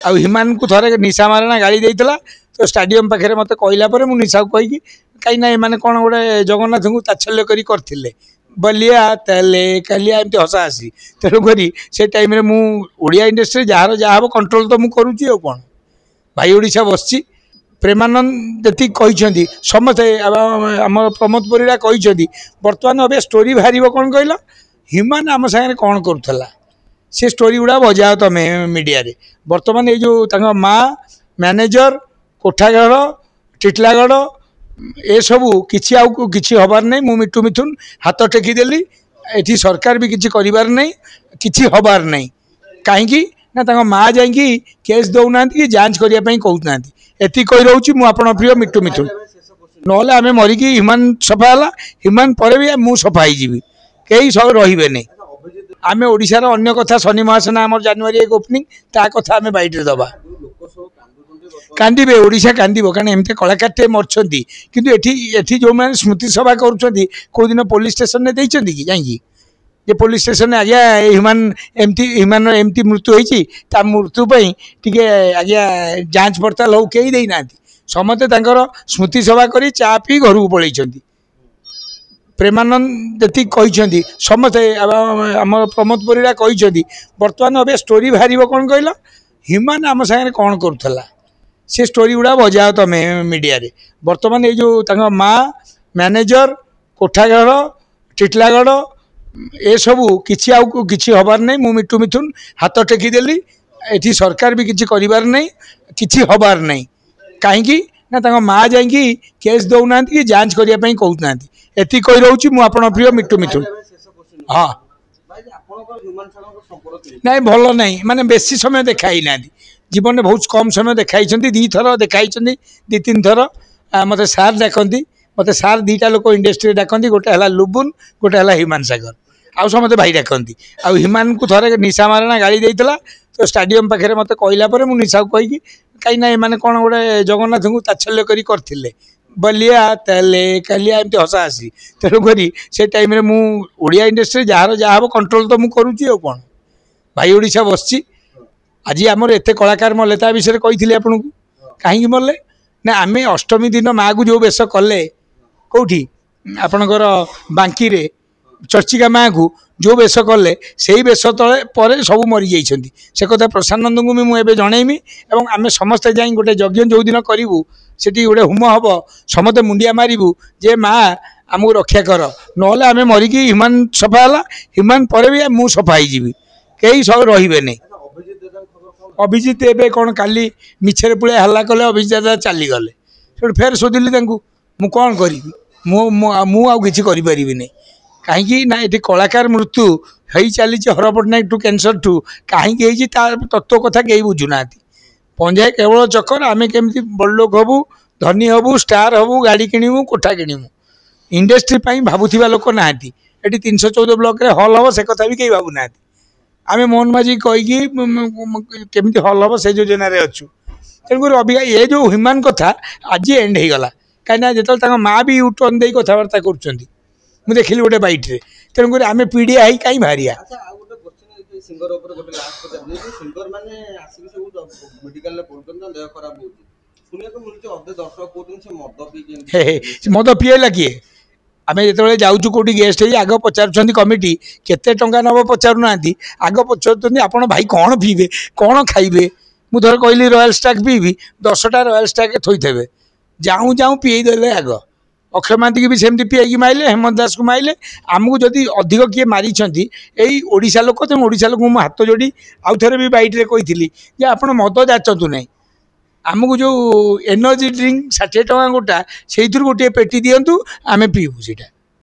आउ हिमान को थरे निशा मारणा गाड़ी देइतला तो स्टाडियम पाखे मत कहला मुझे निशा को कहीकि कहीं ना मैंने कौन गोटे जगन्नाथ को तात्सल्य करते बलिया तेले कालिया एमती हसा हसी तेणुक से टाइम मुझे इंडस्ट्री जार जहाँ हम कंट्रोल तो मुझे करुँची आ कौन भाई ओडिशा बसची प्रेमानंद जी कहते समस्ते आम प्रमोद परिड़ा कहते बर्तमान अभी स्टोरी बाहर कौन कहल ह्यूमान आम सागर कौन करूला से स्टोरी गुड़ा बजाओ तुम मीडिया रे बर्तमान ये जो माँ मैनेजर कोठागढ़ टिटलागढ़ ए सबू किसी आउ किसी हबार नहीं मु मिठू मिथुन हाथ टेकीदेली ये सरकार भी किसी करार नहीं किसी हबार नहीं कहीं ना माँ जाकि केस दौना कि जांच करने कहना एति कही रोची मुझे प्रिय मिठू मिथुन ना आम मरिकी ह्यूमान सफा है ह्यूमान पर भी मुझ सफा हो कई सब रे नहीं आम ओडिशार अन्य कथा शनि महासेना आम जनवरी 1 ओपनिंग ता कथा आम बैठे दबा कांदे ओडिशा कांदो कारण एमती कलाकार मरछंती किंतु एठी जो मैंने स्मृति सभा करुँच कौ दिन पुलिस स्टेशन में देती कि जाकि जे पुलिस स्टेशन आज्ञा ह्यूमान एमती मृत्यु होती मृत्यु टी आज्ञा जांच पड़ताल हो कई देना समस्ते स्मृति सभा कर चा पी घर को पलैंट प्रेमानंद जी कहते समस्ते आम प्रमोद परिड़ा कहते बर्तमान अभी स्टोरी बाहर कौन कहल ह्यूमान आम सागर कौन करूला से स्टोरी गुड़ा बजाओ तुम मीडिया रे बर्तमान ये जो माँ मैनेजर कोठागढ़ टिटलागढ़ ए सबू किसी आउ किसी हबार नहीं मु मिठू मिथुन हाथ टेकीदेली ये सरकार भी किसी करार नहीं किसी हबार नहीं कहीं ना माँ जाकि केस दौना कि जांच करने कहना एति कही रोची मुझे प्रिय मिठू मिथुन हाँ नहीं भल नहीं माने बेसी समय देखाई ना जीवन में बहुत कम समय देखाई दी थर देखाई दी तीन थर मत सार डाकती मत सार दीटा लोक इंडस्ट्री डाकती गोटे है लुबुन गोटे है ह्यूमान सागर आउ समस्ते भाई डाकती आउ ह्यूमान को थरे निशा मारणा गाड़ी देइतला तो स्टाडियम पाखे मत कहला मुझे निशा को कहीकि कहीं ना मैंने कौन गोटे जगन्नाथ को तात्सल्य करते बलिया तेले कालिया एमती हसा हसी तेणुक से टाइम मुझे इंडस्ट्री जार जहाँ हम कंट्रोल तो मुझे करुँची आ कौन भाई ओडिशा बसची आज आमर एत कलाकार मरले ता विषय कही आपन को कहीं मरले ना आम अष्टमी दिन माँ को जो बेश कले कौटी आपणकर बांकी रे चर्चिका माँ को जो बेश कले से बेश तले पर सब मरी जाइछंती से कथा प्रसानंद को भी मुझे जनईमी और आम समस्ते जाई गोटे यज्ञ जो दिन करूँ सेठी गोटे होम हम समस्ते मुंडिया मारू जे माँ आमको रक्षा कर ना आम मरिकी ह्यूमान सफा है ह्यूमान पर भी मुझ सफा हो कई सब रे नहीं अभिजित एवं कौन काली मिछरे पुलिया हल्ला कले अभिजित दादा चलीगले फेर शोधिली मु कौन करी मुझे करें कहीं ना ये कलाकार मृत्यु हो चली हर पट्टनायक टू कैंसर टू कहीं तत्व कथा कहीं बुझुना पंजाय केवल चक्कर आम केमती बड़ लोक हबू धनी हबू स्टार हबू गाड़ी किणु कोठा किणु इंडस्ट्री भावुवा लोक ना ये 314 ब्लॉक रे हल हम से कथा भी कहीं भावुना आम मोहन माझी कहीकि केमती हल हम से योजना अच्छु तेणुक अबिका ये जो ह्यूमान कथा आज एंड हो गला कहीं जो माँ भी यू टर्न दे कथबार्ता कर देखिली गोटे बैट्रे तेणुक आम पीड़िया कहीं बाहर मद पीएला किए आम जो जाऊँ कौटी गेस्ट आग पचार कमिटी केते टंका नब पचारूना आग पचार आप भाई कौन पीबे कौन खाइबे मुझे कहली रॉयल स्टाक पीबी 10टा रॉयल स्टाक थोथे जाऊँ जाऊँ पीदेले आग अक्षय महांती की भी सेमती पीआई माइले हेमंत दास को माइले आमको जदि अधिक किए मारी यही ओडिशा लोक तेणु ओडिशा लोक मुझे हाथ जोड़ी आउ थे भी बैट्रे कही आप मद जाचतु ना आमको जो एनर्जी ड्रिंक 60 टଙ୍କା गोटा से गोटे पेटी दिंतु आम पीबू सीटा